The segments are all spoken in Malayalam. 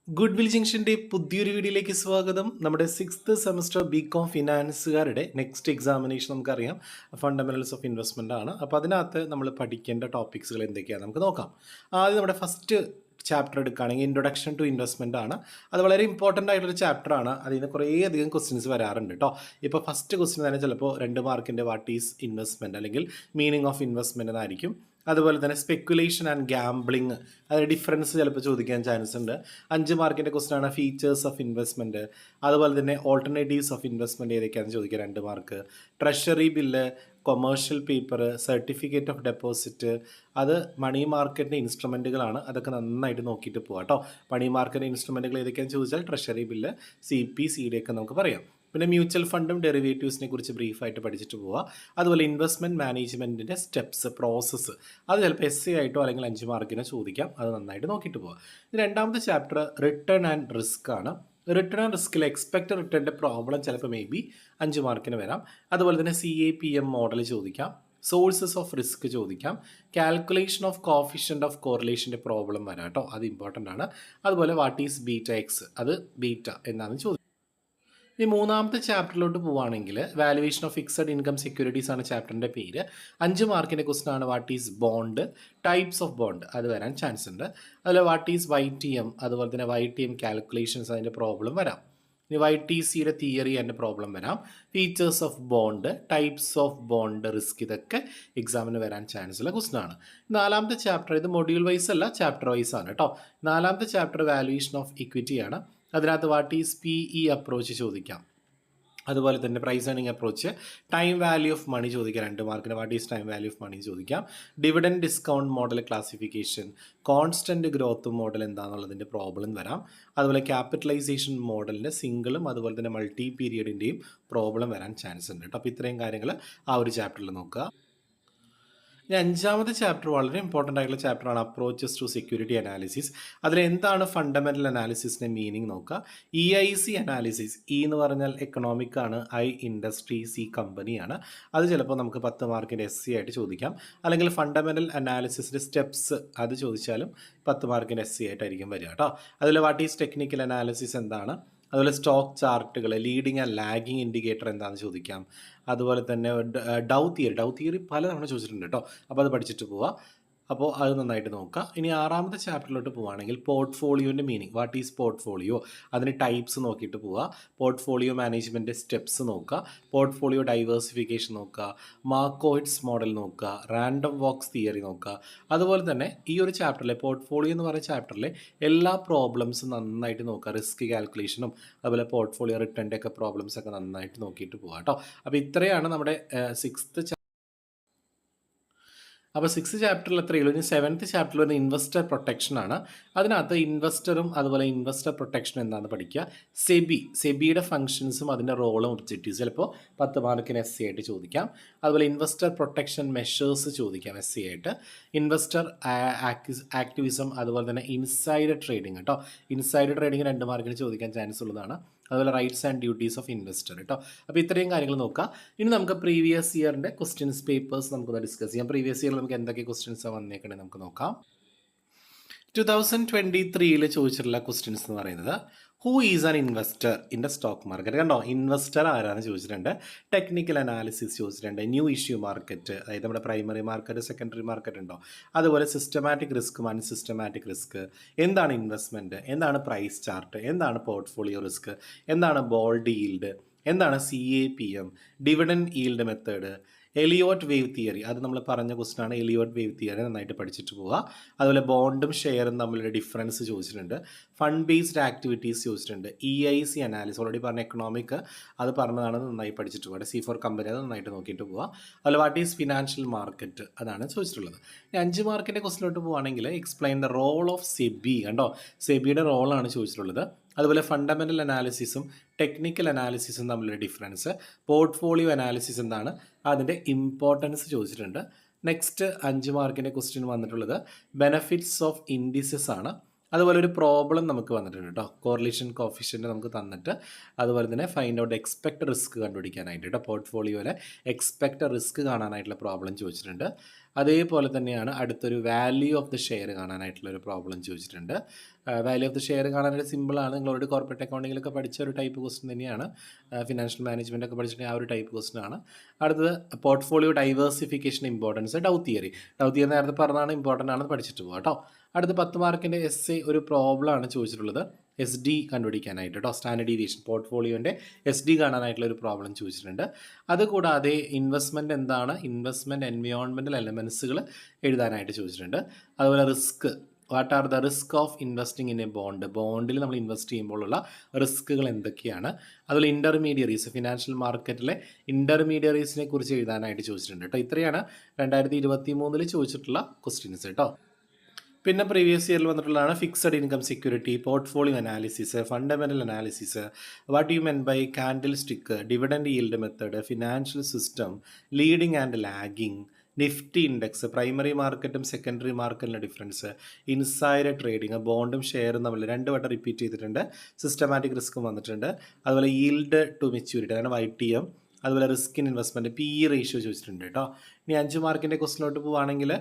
ഗുഡ് വിൽ ജംഗ്ഷൻ്റെ പുതിയൊരു വീഡിയോയിലേക്ക് സ്വാഗതം. നമ്മുടെ 6th സെമസ്റ്റർ ബികോം ഫിനാൻസുകാരുടെ നെക്സ്റ്റ് എക്സാമിനേഷൻ നമുക്കറിയാം ഫണ്ടമെന്റൽസ് ഓഫ് ഇൻവെസ്റ്റ്മെൻ്റ് ആണ്. അപ്പോൾ അതിനകത്ത് നമ്മൾ പഠിക്കേണ്ട ടോപ്പിക്സുകൾ എന്തൊക്കെയാണ് നമുക്ക് നോക്കാം. ആദ്യം നമ്മുടെ ഫസ്റ്റ് ചാപ്റ്റർ എടുക്കുകയാണെങ്കിൽ ഇൻട്രൊഡക്ഷൻ ടു ഇൻവെസ്റ്റ്മെൻ്റ് ആണ്. അത് വളരെ ഇമ്പോർട്ടൻ്റ് ആയിട്ടുള്ള ചാപ്റ്റർ ആണ്. അതിൽ നിന്ന് കുറേയധികം ക്വസ്റ്റ്യൻസ് വരാറുണ്ട് കേട്ടോ. ഇപ്പോൾ ഫസ്റ്റ് ക്വസ്റ്റ്യൻ തന്നെ ചിലപ്പോൾ 2 മാർക്കിൻ്റെ വാട്ട് ഈസ് ഇൻവെസ്റ്റ്മെൻറ്റ് അല്ലെങ്കിൽ മീനിങ് ഓഫ് ഇൻവെസ്റ്റ്മെൻറ്റ് എന്നായിരിക്കും. അതുപോലെ തന്നെ സ്പെക്കുലേഷൻ ആൻഡ് ഗാംബ്ലിങ്, അതിന് ഡിഫറൻസ് ചിലപ്പോൾ ചോദിക്കാൻ ചാൻസ് ഉണ്ട്. 5 മാർക്കിൻ്റെ ക്വസ്റ്റൻ ആണ് ഫീച്ചേഴ്സ് ഓഫ് ഇൻവെസ്റ്റ്മെൻറ്റ്. അതുപോലെ തന്നെ ഓൾട്ടർനേറ്റീവ്സ് ഓഫ് ഇൻവെസ്റ്റ്മെൻറ്റ് ഏതൊക്കെയാണെന്ന് ചോദിക്കുക 2 mark. Treasury bill, commercial paper, certificate of deposit, അത് മണി മാർക്കറ്റിൻ്റെ ഇൻസ്ട്രുമെൻറ്റുകളാണ്. അതൊക്കെ നന്നായിട്ട് നോക്കിയിട്ട് പോകാം കേട്ടോ. മണി മാർക്കറ്റ് ഇൻസ്ട്രുമെൻറ്റുകൾ ഏതൊക്കെയാണെന്ന് ചോദിച്ചാൽ ട്രഷറി ബില്ല്, CP, CD ഒക്കെ നമുക്ക് പറയാം. പിന്നെ മ്യൂച്വൽ ഫണ്ടും ഡെറിവേറ്റീവ്സിനെ കുറിച്ച് ബ്രീഫായിട്ട് പഠിച്ചിട്ട് പോവുക. അതുപോലെ ഇൻവെസ്റ്റ്മെൻറ്റ് മാനേജ്മെൻറ്റിൻ്റെ സ്റ്റെപ്സ്, പ്രോസസ്സ്, അത് ചിലപ്പോൾ SC ആയിട്ടോ അല്ലെങ്കിൽ 5 മാർക്കിനോ ചോദിക്കാം. അത് നന്നായിട്ട് നോക്കിയിട്ട് പോവുക. രണ്ടാമത്തെ ചാപ്റ്റർ റിട്ടേൺ ആൻഡ് റിസ്ക് ആണ്. റിട്ടേൺ ആൻഡ് റിസ്കിൽ എക്സ്പെക്ട് റിട്ടേണിൻ്റെ പ്രോബ്ലം ചിലപ്പോൾ മേ ബി 5 മാർക്കിന് വരാം. അതുപോലെ തന്നെ CAPM മോഡൽ ചോദിക്കാം. സോഴ്സസ് ഓഫ് റിസ്ക് ചോദിക്കാം. കാൽക്കുലേഷൻ ഓഫ് കോഫിഷ്യൻ്റ് ഓഫ് കോറിലേഷൻ്റെ പ്രോബ്ലം വരാം കേട്ടോ. അത് ഇമ്പോർട്ടൻ്റ് ആണ്. അതുപോലെ വാട്ട് ഈസ് ബീറ്റ എക്സ്, അത് ബീറ്റ എന്നാണ് ചോദിക്കുന്നത്. ഈ മൂന്നാമത്തെ ചാപ്റ്ററിലോട്ട് പോവുകയാണെങ്കിൽ valuation of fixed income securities ആണ് ചാപ്റ്ററിൻ്റെ പേര്. 5 മാർക്കിൻ്റെ ക്വസ്റ്റൻ ആണ് what is bond, types of bond, അത് വരാൻ ചാൻസ് ഉണ്ട്. അതുപോലെ വാട്ട് ഈസ് YTM, അതുപോലെ തന്നെ YTM കാൽക്കുലേഷൻസ്, അതിൻ്റെ പ്രോബ്ലം വരാം. ഇനി YTCയുടെ തിയറി അതിൻ്റെ പ്രോബ്ലം വരാം. Features of bond, types of bond, risk, ഇതൊക്കെ എക്സാമിന് വരാൻ ചാൻസ് ഉള്ള ക്വസ്റ്റൻ ആണ്. നാലാമത്തെ ചാപ്റ്റർ, ഇത് മൊഡ്യൂൾ വൈസ് അല്ല, ചാപ്റ്റർ വൈസ് ആണ് കേട്ടോ. നാലാമത്തെ ചാപ്റ്റർ വാലുവേഷൻ ഓഫ് ഇക്വിറ്റി ആണ്. അതിനകത്ത് വാട്ട് ഈസ് PE അപ്രോച്ച് ചോദിക്കാം. അതുപോലെ തന്നെ price earning approach, time value of money ചോദിക്കാം 2 മാർക്കിന്. What is time value of money ചോദിക്കാം. Dividend discount model classification, constant growth model എന്താണെന്നുള്ളതിൻ്റെ പ്രോബ്ലം വരാം. അതുപോലെ ക്യാപിറ്റലൈസേഷൻ മോഡലിൻ്റെ സിംഗിളും അതുപോലെ തന്നെ മൾട്ടി പീരിയഡിൻ്റെയും പ്രോബ്ലം വരാൻ ചാൻസ് ഉണ്ട് കേട്ടോ. അപ്പോൾ ഇത്രയും കാര്യങ്ങൾ ആ ഒരു ചാപ്റ്ററിൽ നോക്കുക. ഇനി 5ാമത്തെ ചാപ്റ്റർ വളരെ ഇമ്പോർട്ടൻ്റ് ആയിട്ടുള്ള ചാപ്റ്ററാണ് അപ്രോച്ചസ് ടു സെക്യൂരിറ്റി അനാലിസിസ്. അതിലെന്താണ് ഫണ്ടമെൻ്റൽ അനാലിസിസിൻ്റെ മീനിങ് നോക്കുക. EIC അനാലിസിസ്, എന്ന് പറഞ്ഞാൽ എക്കണോമിക് ആണ്, I ഇൻഡസ്ട്രി, C കമ്പനിയാണ്. അത് ചിലപ്പോൾ നമുക്ക് 10 മാർക്കിൻ്റെ SC ആയിട്ട് ചോദിക്കാം. അല്ലെങ്കിൽ ഫണ്ടമെൻ്റൽ അനാലിസിസിൻ്റെ സ്റ്റെപ്സ്, അത് ചോദിച്ചാലും 10 മാർക്കിൻ്റെ SC ആയിട്ടായിരിക്കും വരിക കേട്ടോ. അതിൽ വാട്ട് ഈസ് ടെക്നിക്കൽ അനാലിസിസ് എന്താണ്, അതുപോലെ സ്റ്റോക്ക് ചാർട്ടുകൾ, ലീഡിങ് ആൻഡ് ലാഗിങ് ഇൻഡിക്കേറ്റർ എന്താണെന്ന് ചോദിക്കാം. അതുപോലെ തന്നെ ഡൗ തിയറി പലതവണ ചോദിച്ചിട്ടുണ്ട് കേട്ടോ. അപ്പോൾ അത് പഠിച്ചിട്ട് പോവാം. അപ്പോൾ അത് നന്നായിട്ട് നോക്കുക. ഇനി 6ാമത്തെ ചാപ്റ്ററിലോട്ട് പോവുകയാണെങ്കിൽ പോർട്ട്ഫോളിയോൻ്റെ മീനിങ്, വാട്ട് ഈസ് പോർട്ട്ഫോളിയോ, അതിന് ടൈപ്സ് നോക്കിയിട്ട് പോവുക. പോർട്ട്ഫോളിയോ മാനേജ്മെൻറ്റ് സ്റ്റെപ്സ് നോക്കുക. പോർട്ട്ഫോളിയോ ഡൈവേഴ്സിഫിക്കേഷൻ നോക്കുക. മാർക്കോയിറ്റ്സ് മോഡൽ നോക്കുക. റാൻഡം വോക്സ് തിയറി നോക്കുക. അതുപോലെ തന്നെ ഈ ഒരു ചാപ്റ്ററിലെ പോർട്ട്ഫോളിയോ എന്ന് പറയുന്ന ചാപ്റ്ററിലെ എല്ലാ പ്രോബ്ലംസും നന്നായിട്ട് നോക്കുക. റിസ്ക് കാൽക്കുലേഷനും അതുപോലെ പോർട്ട്ഫോളിയോ റിട്ടേണിൻ്റെ ഒക്കെ പ്രോബ്ലംസ് ഒക്കെ നന്നായിട്ട് നോക്കിയിട്ട് പോകാം കേട്ടോ. അപ്പോൾ ഇത്രയാണ് നമ്മുടെ 6th അപ്പോൾ 6th ചാപ്റ്ററിൽ എത്രയുള്ളൂ. ഇനി 7th ചാപ്റ്ററിൽ വരുന്ന ഇൻവെസ്റ്റർ പ്രൊട്ടക്ഷൻ ആണ്. അതിനകത്ത് ഇൻവെസ്റ്ററും അതുപോലെ ഇൻവെസ്റ്റർ പ്രൊട്ടക്ഷൻ എന്താണെന്ന് പഠിക്കുക. സെബിയുടെ ഫംഗ്ഷൻസും അതിൻ്റെ റോളും ഒബ്ജക്റ്റീവ്സ് ചിലപ്പോൾ 10 മാർക്കിന് SC ആയിട്ട് ചോദിക്കാം. അതുപോലെ ഇൻവെസ്റ്റർ പ്രൊട്ടക്ഷൻ മെഷേഴ്സ് ചോദിക്കാം SC ആയിട്ട്. ഇൻവെസ്റ്റർ ആക്ടിവിസം, അതുപോലെ തന്നെ ഇൻസൈഡ് ട്രേഡിംഗ് കേട്ടോ. ഇൻസൈഡ് ട്രേഡിംഗ് 2 മാർക്കിന് ചോദിക്കാൻ ചാൻസ് ഉള്ളതാണ്. അതുപോലെ rights and duties of investor കേട്ടോ. അപ്പോൾ ഇത്രയും കാര്യങ്ങൾ നോക്കുക. ഇനി നമുക്ക് പ്രീവിയസ് ഇയറിൻ്റെ ക്വസ്റ്റ്യൻസ് പേപ്പേഴ്സ് നമുക്കൊന്ന് ഡിസ്കസ് ചെയ്യാം. പ്രീവിയസ് ഇയറിൽ നമുക്ക് എന്തൊക്കെ ക്വസ്റ്റ്യൻസാണ് വന്നേക്കണേ നമുക്ക് നോക്കാം. 2023 ചോദിച്ചിട്ടുള്ള ക്വസ്റ്റ്യൻസ് എന്ന് പറയുന്നത് who is an investor in the stock market. കണ്ടോ, ഇൻവെസ്റ്റർ ആരാന്ന് ചോദിച്ചിട്ടുണ്ട്. ടെക്നിക്കൽ അനാലിസിസ് ചോദിച്ചിട്ടുണ്ട്. ന്യൂ ഇഷ്യൂ മാർക്കറ്റ്, അതായത് നമ്മുടെ പ്രൈമറി മാർക്കറ്റ്, സെക്കൻഡറി മാർക്കറ്റ് ഉണ്ടോ. അതുപോലെ സിസ്റ്റമാറ്റിക് റിസ്ക്കും അൺസിസ്റ്റമാറ്റിക് റിസ്ക്, എന്താണ് ഇൻവെസ്റ്റ്മെൻറ്റ്, എന്താണ് പ്രൈസ് ചാർട്ട്, എന്താണ് പോർട്ട്ഫോളിയോ റിസ്ക്, എന്താണ് ബോൾഡ് ഈൽഡ്, എന്താണ് CAPM, dividend yield method, Elliott wave theory, അത് നമ്മൾ പറഞ്ഞ ക്വസ്റ്റനാണ്. എലിയോട്ട് വേവ് തിയറി നന്നായിട്ട് പഠിച്ചിട്ട് പോവുക. അതുപോലെ ബോണ്ടും ഷെയറും തമ്മിലുള്ള ഡിഫറൻസ് ചോദിച്ചിട്ടുണ്ട്. ഫണ്ട് ബേസ്ഡ് ആക്ടിവിറ്റീസ് ചോദിച്ചിട്ടുണ്ട്. EIC അനാലിസിസ് ഓൾറെഡി പറഞ്ഞ എക്കണോമിക്, അത് പറഞ്ഞതാണ്, നന്നായി പഠിച്ചിട്ട് പോവുക. C4 കമ്പനി, അത് നന്നായിട്ട് നോക്കിയിട്ട് പോവുക. അതുപോലെ വാട്ട് ഈസ് ഫിനാൻഷ്യൽ മാർക്കറ്റ്, അതാണ് ചോദിച്ചിട്ടുള്ളത്. 5 മാർക്കിൻ്റെ ക്വസ്റ്റിലോട്ട് പോവുകയാണെങ്കിൽ explain the role of SEBI, കണ്ടോ, സെബിയുടെ റോളാണ് ചോദിച്ചിട്ടുള്ളത്. അതുപോലെ ഫണ്ടമെൻ്റൽ അനാലിസിസും ടെക്നിക്കൽ അനാലിസിസും തമ്മിലുള്ള ഡിഫറൻസ്, പോർട്ട്ഫോളിയോ അനാലിസിസ് എന്താണ്, അതിൻ്റെ ഇമ്പോർട്ടൻസ് ചോദിച്ചിട്ടുണ്ട്. നെക്സ്റ്റ് 5 മാർക്കിൻ്റെ ക്വസ്റ്റ്യൻ വന്നിട്ടുള്ളത് ബെനഫിറ്റ്സ് ഓഫ് ഇൻഡിസസ് ആണ്. അതുപോലെ ഒരു പ്രോബ്ലം നമുക്ക് വന്നിട്ടുണ്ട് കേട്ടോ. കോറിലേഷൻ കോഫിഷ്യൻ്റ് നമുക്ക് തന്നിട്ട് അതുപോലെ തന്നെ ഫൈൻഡ് ഔട്ട് എക്സ്പെക്ട് റിസ്ക് കണ്ടുപിടിക്കാനായിട്ട് കേട്ടോ. പോർട്ട്ഫോളിയോയിലെ എക്സ്പെക്ട് റിസ്ക് കാണാനായിട്ടുള്ള പ്രോബ്ലം ചോദിച്ചിട്ടുണ്ട്. അതേപോലെ തന്നെയാണ് അടുത്തൊരു വാല്യൂ ഓഫ് ദ ഷെയർ കാണാനായിട്ടുള്ളൊരു പ്രോബ്ലം ചോദിച്ചിട്ടുണ്ട്. വാല്യൂ ഓഫ് ദ ഷെയർ കാണാനായിട്ട് സിമ്പിളാണ്. നിങ്ങളോട് കോർപ്പറേറ്റ് അക്കൗണ്ടിങ്ങിലൊക്കെ പഠിച്ച ഒരു ടൈപ്പ് ക്വസ്റ്റൻ തന്നെയാണ്. ഫിനാൻഷ്യൽ മാനേജ്മെൻ്റ് ഒക്കെ പഠിച്ചിട്ടുണ്ടെങ്കിൽ ആ ഒരു ടൈപ്പ് ക്വസ്റ്റൻ ആണ്. അടുത്തത് portfolio diversification importance, dow theory നേരത്തെ പറഞ്ഞാണ്, ഇമ്പോർട്ടൻ്റ് ആണെന്ന് പഠിച്ചിട്ട് പോകാം കേട്ടോ. അടുത്ത 10 മാർക്കിൻ്റെ എസ് ഒരു പ്രോബ്ലം ആണ് ചോദിച്ചിട്ടുള്ളത്. എസ് ഡി കണ്ടുപിടിക്കാനായിട്ട് കേട്ടോ, സ്റ്റാൻഡേർഡ് ഡീവിയേഷൻ പോർട്ട്ഫോളിയോൻ്റെ എസ് ഡി കാണാനായിട്ടുള്ള ഒരു പ്രോബ്ലം ചോദിച്ചിട്ടുണ്ട്. അതുകൂടാതെ ഇൻവെസ്റ്റ്മെൻറ്റ് എന്താണ്, ഇൻവെസ്റ്റ്മെൻറ്റ് എൻവയോൺമെൻറ്റൽ എലമെൻസുകൾ എഴുതാനായിട്ട് ചോദിച്ചിട്ടുണ്ട്. അതുപോലെ risk, what are the risk of investing in a ബോണ്ടിൽ നമ്മൾ ഇൻവെസ്റ്റ് ചെയ്യുമ്പോഴുള്ള റിസ്ക്കുകൾ എന്തൊക്കെയാണ്. അതുപോലെ ഇൻ്റർമീഡിയറീസ്, ഫിനാൻഷ്യൽ മാർക്കറ്റിലെ ഇൻ്റർമീഡിയറീസിനെ കുറിച്ച് എഴുതാനായിട്ട് ചോദിച്ചിട്ടുണ്ട് കേട്ടോ. ഇത്രയാണ് 2023 ചോദിച്ചിട്ടുള്ള ക്വസ്റ്റ്യൻസ് കേട്ടോ. പിന്നെ പ്രീവിയസ് ഇയറിൽ വന്നിട്ടുള്ളതാണ് fixed income security, portfolio analysis, fundamental analysis, what you mean by candlestick, dividend yield method, financial system, leading and lagging, Nifty index, primary മാർക്കറ്റും സെക്കൻഡറി മാർക്കറ്റിൻ്റെ ഡിഫറൻസ്, ഇൻസൈഡർ ട്രേഡിങ്, ബോണ്ടും ഷെയറും തമ്മിൽ 2 വട്ടം റിപ്പീറ്റ് ചെയ്തിട്ടുണ്ട്. സിസ്റ്റമാറ്റിക് റിസ്ക്കും വന്നിട്ടുണ്ട്. അതുപോലെ ഈൽഡ് ടു മെച്യൂരിറ്റി, അതാണ് YTM. അതുപോലെ risk in investment, PE ratio ചോദിച്ചിട്ടുണ്ട് കേട്ടോ. ഇനി 5 മാർക്കിൻ്റെ ക്വസ്റ്റിനോട്ട് പോവുകയാണെങ്കിൽ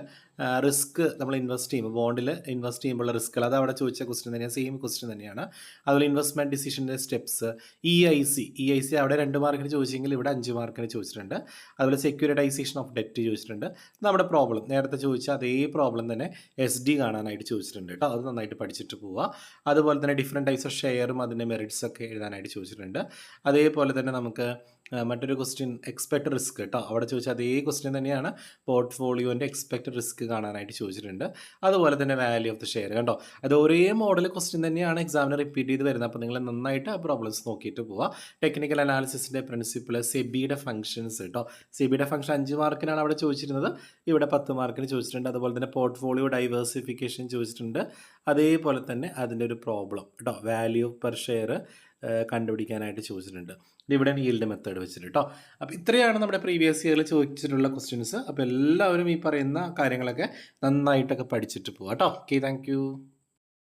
റിസ്ക് നമ്മൾ ഇൻവെസ്റ്റ് ചെയ്യുമ്പോൾ, ബോണ്ടിൽ ഇൻവെസ്റ്റ് ചെയ്യുമ്പോഴുള്ള റിസ്ക്കുകൾ, അത് അവിടെ ചോദിച്ച ക്വസ്റ്റ്യൻ തന്നെയാണ്, സെയിം ക്വസ്റ്റ്യൻ തന്നെയാണ്. അതുപോലെ ഇൻവെസ്റ്റ്മെൻറ്റ് ഡിസിഷൻ്റെ സ്റ്റെപ്സ്, EIC അവിടെ 2 മാർക്കിന് ചോദിച്ചെങ്കിൽ ഇവിടെ 5 മാർക്കിന് ചോദിച്ചിട്ടുണ്ട്. അതുപോലെ സെക്യൂരിറ്റൈസേഷൻ ഓഫ് ഡെറ്റ് ചോദിച്ചിട്ടുണ്ട്. നമ്മുടെ പ്രോബ്ലം നേരത്തെ ചോദിച്ച അതേ പ്രോബ്ലം തന്നെ SD കാണാനായിട്ട് ചോദിച്ചിട്ടുണ്ട് കേട്ടോ. അത് നന്നായിട്ട് പഠിച്ചിട്ട് പോവുക. അതുപോലെ തന്നെ ഡിഫറെൻറ്റ് ടൈപ്സ് ഓഫ് ഷെയറും അതിൻ്റെ മെറിറ്റ്സ് ഒക്കെ എഴുതാനായിട്ട് ചോദിച്ചിട്ടുണ്ട്. അതേപോലെ തന്നെ നമുക്ക് മറ്റൊരു ക്വസ്റ്റ്യൻ എക്സ്പെക്ട് റിസ്ക് കേട്ടോ, അവിടെ ചോദിച്ച അതേ ക്വസ്റ്റ്യൻ തന്നെയാണ്. പോർട്ട്ഫോളിയോൻ്റെ എക്സ്പെക്റ്റഡ് റിസ്ക് കാണാനായിട്ട് ചോദിച്ചിട്ടുണ്ട്. അതുപോലെ തന്നെ വാല്യൂ ഓഫ് ദ ഷെയർ കണ്ടോ, അത് ഒരേ മോഡൽ ക്വസ്റ്റ്യൻ തന്നെയാണ് എക്സാമിന് റിപ്പീറ്റ് ചെയ്ത് വരുന്നത്. അപ്പോൾ നിങ്ങൾ നന്നായിട്ട് ആ പ്രോബ്ലംസ് നോക്കിയിട്ട് പോവുക. ടെക്നിക്കൽ അനാലിസിസിൻ്റെ പ്രിൻസിപ്പിൾ, സെബിയുടെ ഫംഗ്ഷൻസ് കേട്ടോ. സെബിയുടെ ഫംഗ്ഷൻ 5 മാർക്കിനാണ് അവിടെ ചോദിച്ചിരുന്നത്, ഇവിടെ 10 മാർക്കിന് ചോദിച്ചിട്ടുണ്ട്. അതുപോലെ തന്നെ പോർട്ട്ഫോളിയോ ഡൈവേഴ്സിഫിക്കേഷൻ ചോദിച്ചിട്ടുണ്ട്. അതേപോലെ തന്നെ അതിൻ്റെ ഒരു പ്രോബ്ലം കേട്ടോ, വാല്യൂ പെർ ഷെയർ കണ്ടുപിടിക്കാനായിട്ട് ചോദിച്ചിട്ടുണ്ട്, ഡിവിഡൻഡ് ഈൽഡ് മെത്തേഡ് വെച്ചിട്ട് കേട്ടോ. അപ്പോൾ ഇത്രയാണ് നമ്മുടെ പ്രീവിയസ് ഇയറിൽ ചോദിച്ചിട്ടുള്ള ക്വസ്റ്റ്യൻസ്. അപ്പോൾ എല്ലാവരും ഈ പറയുന്ന കാര്യങ്ങളൊക്കെ നന്നായിട്ടൊക്കെ പഠിച്ചിട്ട് പോകാം കേട്ടോ. Okay, thank you.